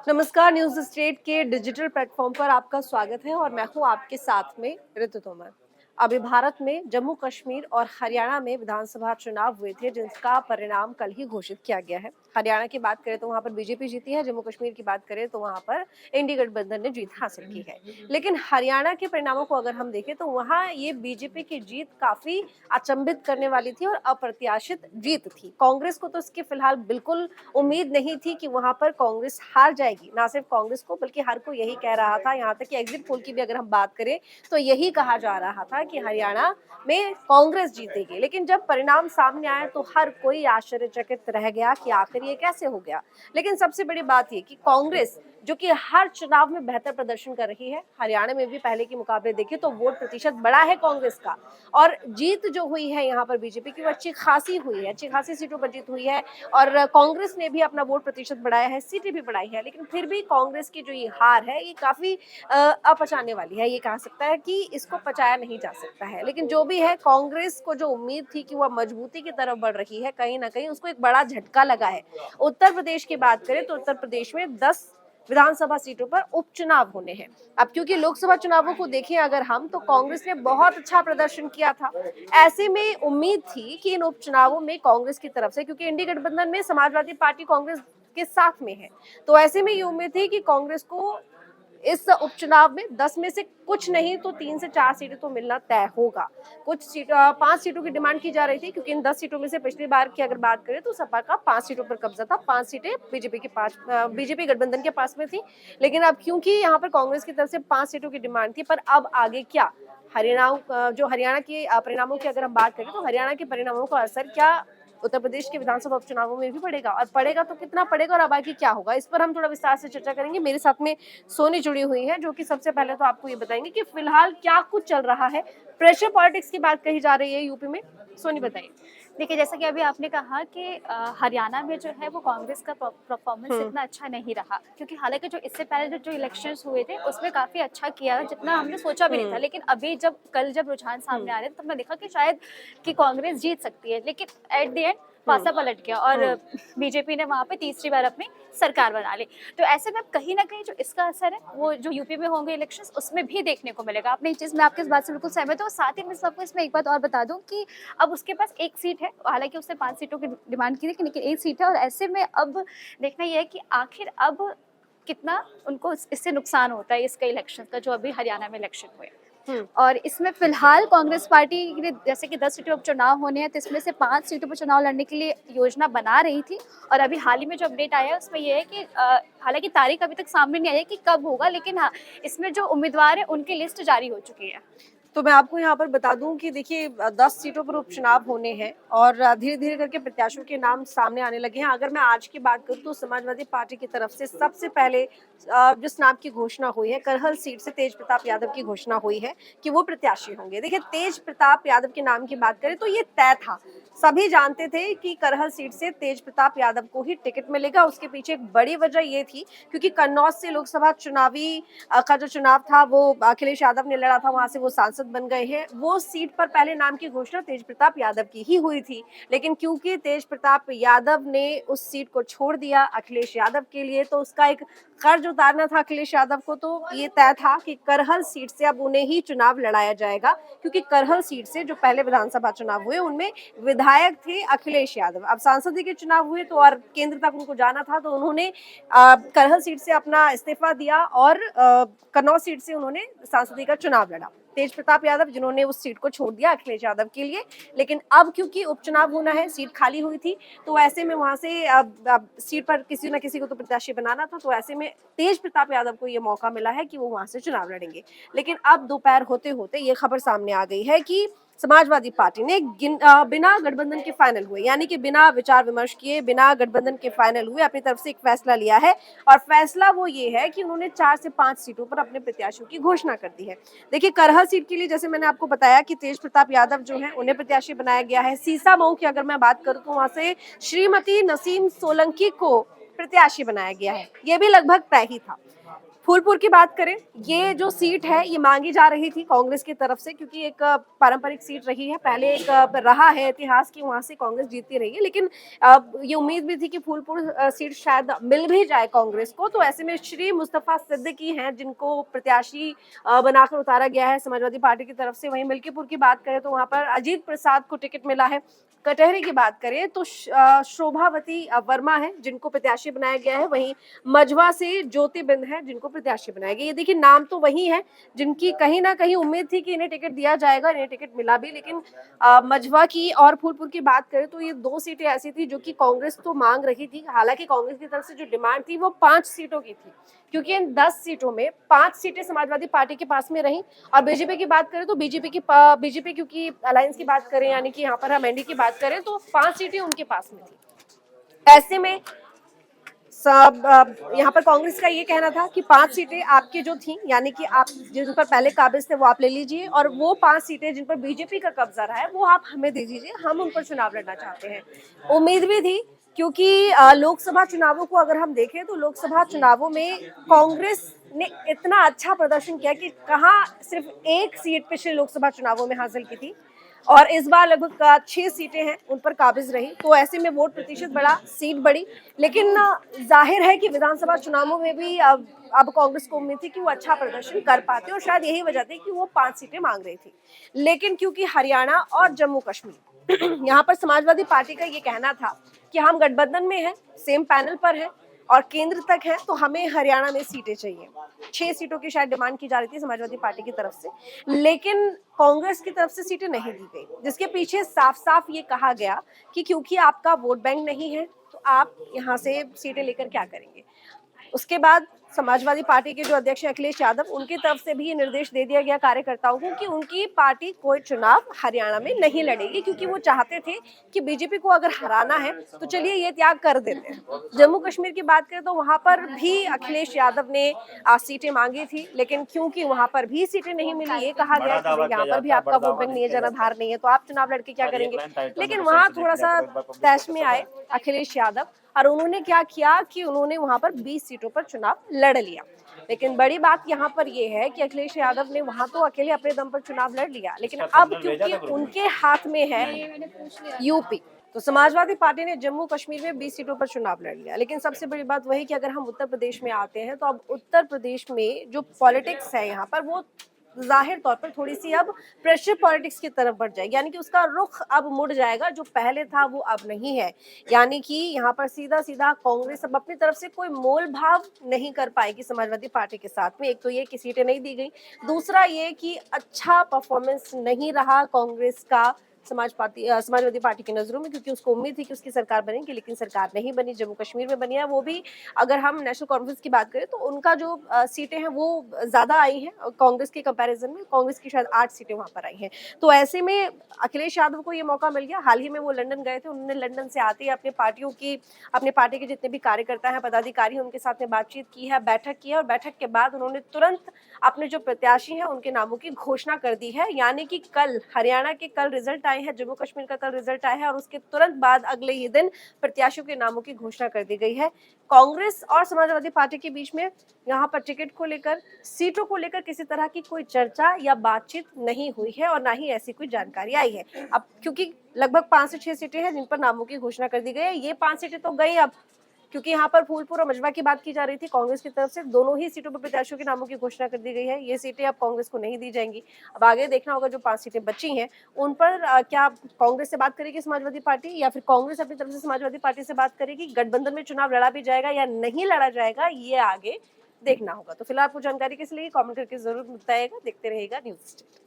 नमस्कार, news state के digital platform पर आपका स्वागत है और मैं हूं आपके साथ में ऋतु तोमर। अभी भारत में जम्मू कश्मीर और हरियाणा में विधानसभा चुनाव हुए थे जिसका परिणाम कल ही घोषित किया गया है। हरियाणा की बात करें तो वहां पर बीजेपी जीती है, जम्मू कश्मीर की बात करें तो वहां पर इंडी गठबंधन ने जीत हासिल की है। लेकिन हरियाणा के परिणामों को अगर हम देखें तो वहां ये बीजेपी की जीत काफी अचंभित करने वाली थी और अप्रत्याशित जीत थी। कांग्रेस को तो इसकी फिलहाल बिल्कुल उम्मीद नहीं थी कि वहां पर कांग्रेस हार जाएगी। ना सिर्फ कांग्रेस को बल्कि हर कोई यही कह रहा था, यहाँ तक कि एग्जिट पोल की भी अगर हम बात करें तो यही कहा जा रहा था कि हरियाणा में कांग्रेस जीतेगी। लेकिन जब परिणाम सामने आए तो हर कोई आश्चर्यचकित रह गया कि आखिर ये कैसे हो गया। लेकिन सबसे बड़ी बात ये कि कांग्रेस जो कि हर चुनाव में बेहतर प्रदर्शन कर रही है, हरियाणा में भी पहले के मुकाबले देखें तो वोट प्रतिशत बढ़ा है कांग्रेस का। और जीत जो हुई है यहाँ पर बीजेपी की वो अच्छी खासी हुई है, अच्छी खासी सीटों पर जीत हुई है। और कांग्रेस ने भी अपना वोट प्रतिशत बढ़ाया है, सीटें भी बढ़ाई है। लेकिन फिर भी कांग्रेस की जो ये हार है ये काफी अपचाने वाली है। ये कहा सकता है कि इसको पचाया नहीं जा सकता है। लेकिन जो भी है, कांग्रेस को जो उम्मीद थी कि वह मजबूती की तरफ बढ़ रही है, कहीं ना कहीं उसको एक बड़ा झटका लगा है। उत्तर प्रदेश की बात करें तो उत्तर प्रदेश में 10 विधानसभा सीटों पर उपचुनाव होने हैं। अब क्योंकि लोकसभा चुनावों को देखें अगर हम, तो कांग्रेस ने बहुत अच्छा प्रदर्शन किया था। ऐसे में उम्मीद थी कि इन उपचुनावों में कांग्रेस की तरफ से, क्योंकि इंडी गठबंधन में समाजवादी पार्टी कांग्रेस के साथ में है, तो ऐसे में ये उम्मीद थी कि कांग्रेस को इस उपचुनाव में 10 में से कुछ नहीं तो 3 से 4 सीटें तो मिलना तय होगा। कुछ सीट 5 सीटों की डिमांड की जा रही थी, क्योंकि इन 10 सीटों में से पिछली बार की अगर बात करें तो सपा का 5 सीटों पर कब्जा था। 5 सीटें बीजेपी गठबंधन के पास में थी। लेकिन अब क्योंकि यहाँ पर कांग्रेस की तरफ से 5 सीटों की डिमांड थी, पर अब आगे क्या हरियाणा के परिणामों की अगर हम बात करें तो हरियाणा के परिणामों का असर क्या उत्तर प्रदेश के विधानसभा उपचुनावों में भी पड़ेगा, और पड़ेगा तो कितना पड़ेगा और अब आगे क्या होगा, इस पर हम थोड़ा विस्तार से चर्चा करेंगे। मेरे साथ में सोनी जुड़ी हुई है, जो कि सबसे पहले तो आपको ये बताएंगे कि फिलहाल क्या कुछ चल रहा है। प्रेशर पॉलिटिक्स की बात कही जा रही है यूपी में। सोनी बताइए। देखिए, जैसा कि अभी आपने कहा कि हरियाणा में जो है वो कांग्रेस का परफॉर्मेंस हम्म। इतना अच्छा नहीं रहा, क्योंकि हालांकि जो इससे पहले जो इलेक्शंस हुए थे उसमें काफी अच्छा किया जितना हमने सोचा भी नहीं था। हम्म। लेकिन अभी जब रुझान सामने हम्म। आ रहे हैं तो हमने देखा कि शायद कि कांग्रेस जीत सकती है, लेकिन एट द एंड हम्म। पासा पलट गया और हम्म। बीजेपी ने वहां पे तीसरी बार अपनी सरकार बना ली। तो ऐसे में कहीं ना कहीं जो इसका असर है वो जो यूपी में होंगे इलेक्शंस उसमें भी देखने को मिलेगा। आपने चीज मैं आपकी इस बात से बिल्कुल सहमत हूँ। साथ ही मैं सबको इसमें एक बात और बता दूं कि अब उसके पास एक सीट है, हालांकि उसने 5 सीटों की डिमांड की थी, लेकिन एक सीट है। और ऐसे में अब देखना यह है कि आखिर अब कितना उनको इससे नुकसान होता है इसका इलेक्शन का, जो अभी हरियाणा में इलेक्शन हुए। हम्म। और इसमें फिलहाल कांग्रेस पार्टी के लिए जैसे कि 10 सीटों पर चुनाव होने हैं, तो इसमें से 5 सीटों पर चुनाव लड़ने के लिए योजना बना रही थी। और अभी हाल ही में जो अपडेट आया है उसमें यह है कि हालांकि तारीख अभी तक सामने नहीं आई है कि कब होगा, लेकिन हाँ, इसमें जो उम्मीदवार है उनकी लिस्ट जारी हो चुकी है। तो मैं आपको यहाँ पर बता दूं कि देखिए 10 सीटों पर उपचुनाव होने हैं और धीरे धीरे करके प्रत्याशियों के नाम सामने आने लगे हैं। अगर मैं आज की बात करूं तो समाजवादी पार्टी की तरफ से सबसे पहले जिस नाम की घोषणा हुई है, करहल सीट से तेज प्रताप यादव की घोषणा हुई है कि वो प्रत्याशी होंगे। देखिए, तेज प्रताप यादव के नाम की बात करें तो ये तय था, सभी जानते थे कि करहल सीट से तेज प्रताप यादव को ही टिकट मिलेगा। उसके पीछे एक बड़ी वजह ये थी क्योंकि कन्नौज से लोकसभा का जो चुनाव था वो अखिलेश यादव ने लड़ा था, वहां से वो सांसद बन गए हैं। वो सीट पर पहले नाम की घोषणा तेज प्रताप यादव की ही हुई थी, लेकिन क्योंकि तेज प्रताप यादव ने उस सीट को छोड़ दिया अखिलेश यादव के लिए, तो उसका एक कर्ज उतारना था अखिलेश यादव को, तो ये तय था कि करहल सीट से अब उन्हें ही चुनाव लड़ाया जाएगा। क्योंकि करहल सीट से जो पहले विधानसभा चुनाव हुए उनमें विधायक थे अखिलेश यादव। अब सांसद के चुनाव हुए तो और केंद्र तक उनको जाना था, तो उन्होंने करहल सीट से अपना इस्तीफा दिया और कन्नौज सीट से उन्होंने सांसदी का चुनाव लड़ा। तेज प्रताप यादव जिन्होंने उस सीट को छोड़ दिया अखिलेश यादव के लिए। लेकिन अब क्योंकि उपचुनाव होना है, सीट खाली हुई थी, तो ऐसे में वहां से अब सीट पर किसी न किसी को तो प्रत्याशी बनाना था, तो ऐसे में तेज प्रताप यादव को ये मौका मिला है कि वो वहां से चुनाव लड़ेंगे। लेकिन अब दोपहर होते होते ये खबर सामने आ गई है कि समाजवादी पार्टी ने बिना गठबंधन के फाइनल हुए, यानी कि बिना विचार विमर्श किए, बिना गठबंधन के फाइनल हुए, अपनी तरफ से एक फैसला लिया है। और फैसला वो ये है कि उन्होंने 4 से 5 सीटों पर अपने प्रत्याशियों की घोषणा कर दी है। देखिए, करहल सीट के लिए जैसे मैंने आपको बताया कि तेज प्रताप यादव जो है उन्हें प्रत्याशी बनाया गया है। सीसा मऊ की अगर मैं बात करूं तो वहां से श्रीमती नसीम सोलंकी को प्रत्याशी बनाया गया है। ये भी लगभग तय ही था। फूलपुर की बात करें, ये जो सीट है ये मांगी जा रही थी कांग्रेस की तरफ से, क्योंकि एक पारंपरिक सीट रही है, पहले एक रहा है इतिहास की वहां से कांग्रेस जीतती रही है, लेकिन ये उम्मीद भी थी कि फूलपुर सीट शायद मिल भी जाए कांग्रेस को। तो ऐसे में श्री मुस्तफा सिद्दीकी हैं जिनको प्रत्याशी बनाकर उतारा गया है समाजवादी पार्टी की तरफ से। वहीं मिल्कीपुर की बात करें तो वहां पर अजीत प्रसाद को टिकट मिला है। कटहरे की बात करें तो शोभावती वर्मा है जिनको प्रत्याशी बनाया गया है। वहीं मझवा से ज्योति बिंद है जिनको प्रत्याशी बनाया गया। ये देखिए, नाम तो वही है जिनकी कहीं ना कहीं उम्मीद थी कि इन्हें टिकट दिया जाएगा, इन्हें टिकट मिला भी। लेकिन मझवा की और फूलपुर की बात करें तो ये दो सीटें ऐसी थी जो कि कांग्रेस तो मांग रही थी। हालांकि कांग्रेस की तरफ से जो डिमांड थी वो 5 सीटों की थी, क्योंकि इन 10 सीटों में 5 सीटें समाजवादी पार्टी के पास में रहीं। और बीजेपी की बात करें तो बीजेपी क्योंकि अलायंस की बात करें, यानी कि यहाँ पर हम एनडीए की बात करें, तो 5 सीटें उनके पास में थी। ऐसे में सब यहाँ पर कांग्रेस का ये कहना था कि 5 सीटें आपकी जो थी, यानी कि आप जिन पर पहले काबिज थे वो आप ले लीजिए, और वो 5 सीटें जिन पर बीजेपी का कब्जा रहा है वो आप हमें दे दीजिए, हम उन पर चुनाव लड़ना चाहते हैं। उम्मीद भी थी, क्योंकि लोकसभा चुनावों को अगर हम देखें तो लोकसभा चुनावों में कांग्रेस ने इतना अच्छा प्रदर्शन किया कि कहाँ सिर्फ एक सीट पिछले लोकसभा चुनावों में हासिल की थी, और इस बार लगभग 6 सीटें हैं उन पर काबिज रही। तो ऐसे में वोट प्रतिशत बढ़ा, सीट बढ़ी। लेकिन जाहिर है कि विधानसभा चुनावों में भी अब कांग्रेस को उम्मीद थी कि वो अच्छा प्रदर्शन कर पाते, और शायद यही वजह थी कि वो 5 सीटें मांग रही थी। लेकिन क्योंकि हरियाणा और जम्मू कश्मीर यहाँ पर समाजवादी पार्टी का ये कहना था कि हम गठबंधन में हैं, सेम पैनल पर हैं और केंद्र तक है, तो हमें हरियाणा में सीटें चाहिए। 6 सीटों की शायद डिमांड की जा रही थी समाजवादी पार्टी की तरफ से, लेकिन कांग्रेस की तरफ से सीटें नहीं दी गई, जिसके पीछे साफ साफ ये कहा गया कि क्योंकि आपका वोट बैंक नहीं है तो आप यहाँ से सीटें लेकर क्या करेंगे। उसके बाद समाजवादी पार्टी के जो अध्यक्ष अखिलेश यादव, उनकी तरफ से भी ये निर्देश दे दिया गया कार्यकर्ताओं को कि उनकी पार्टी कोई चुनाव हरियाणा में नहीं लड़ेगी, क्योंकि वो चाहते थे कि बीजेपी को अगर हराना है तो चलिए ये त्याग कर देते हैं। जम्मू कश्मीर की बात करें तो वहां पर भी अखिलेश यादव ने सीटें मांगी थी, लेकिन क्योंकि वहां पर भी सीटें नहीं मिली, ये कहा गया कि यहाँ पर भी आपका वोट बैंक नहीं है, जनाधार नहीं है, तो आप चुनाव लड़के क्या करेंगे। लेकिन वहां थोड़ा सा तैश में आए अखिलेश यादव, और उन्होंने क्या किया कि उन्होंने वहां पर 20 सीटों पर चुनाव लड़ लिया। लेकिन बड़ी बात यहाँ पर यह है कि अखिलेश यादव ने वहां तो अकेले अपने दम पर चुनाव लड़ लिया, लेकिन अब क्योंकि उनके हाथ में है यूपी, तो समाजवादी पार्टी ने जम्मू कश्मीर में 20 सीटों पर चुनाव लड़ लिया। लेकिन सबसे बड़ी बात वही कि अगर हम उत्तर प्रदेश में आते हैं तो अब उत्तर प्रदेश में जो पॉलिटिक्स है यहाँ पर वो जाहिर तौर पर थोड़ी सी अब प्रेशर पॉलिटिक्स की तरफ बढ़ जाएगी, यानी कि उसका रुख अब मुड़ जाएगा, जो पहले था वो अब नहीं है। यानी कि यहाँ पर सीधा सीधा कांग्रेस अब अपनी तरफ से कोई मोल भाव नहीं कर पाएगी समाजवादी पार्टी के साथ में। एक तो ये कि सीटें नहीं दी गई, दूसरा ये कि अच्छा परफॉर्मेंस नहीं रहा कांग्रेस का समाजवादी पार्टी की नजरों में, क्योंकि उसको उम्मीद थी कि उसकी सरकार बनेगी, लेकिन सरकार नहीं बनी। जम्मू कश्मीर में बनी है, वो भी अगर हम नेशनल कॉन्फ्रेंस की बात करें तो उनका जो सीटें हैं वो ज्यादा आई हैं कांग्रेस के कंपैरिजन में। कांग्रेस की शायद 8 सीटें वहां पर आई हैं। तो ऐसे में अखिलेश यादव को ये मौका मिल गया। हाल ही में वो लंदन गए थे, उन्होंने लंदन से आते ही अपने पार्टी के जितने भी कार्यकर्ता हैं, पदाधिकारी हैं, उनके साथ में बातचीत की है, बैठक की है, और बैठक के बाद उन्होंने तुरंत अपने जो प्रत्याशी हैं उनके नामों की घोषणा कर दी है। यानी कि कल हरियाणा के कल रिजल्ट आए हैं, जम्मू कश्मीर का कल रिजल्ट आया है, और उसके तुरंत बाद अगले ही दिन प्रत्याशियों के नामों की घोषणा कर दी गई है। कांग्रेस और समाजवादी पार्टी के बीच में यहाँ पर टिकट को लेकर, सीटों को लेकर किसी तरह की कोई चर्चा या बातचीत नहीं हुई है, और ना ही ऐसी कोई जानकारी आई है। अब क्योंकि लगभग 5 से 6 सीटें हैं जिन पर नामों की घोषणा कर दी गई है, ये 5 सीटें तो गई अब, क्योंकि यहाँ पर फूलपुर और मजवा की बात की जा रही थी कांग्रेस की तरफ से, दोनों ही सीटों पर प्रत्याशियों के नामों की घोषणा कर दी गई है। ये सीटें अब कांग्रेस को नहीं दी जाएंगी। अब आगे देखना होगा जो 5 सीटें बची हैं उन पर क्या कांग्रेस से बात करेगी समाजवादी पार्टी, या फिर कांग्रेस अपनी तरफ से समाजवादी पार्टी से बात करेगी। गठबंधन में चुनाव लड़ा भी जाएगा या नहीं लड़ा जाएगा, ये आगे देखना होगा। तो फिलहाल आपको जानकारी किस लिए कमेंट करके जरूर बताइएगा। देखते रहिएगा न्यूज़ स्टेट।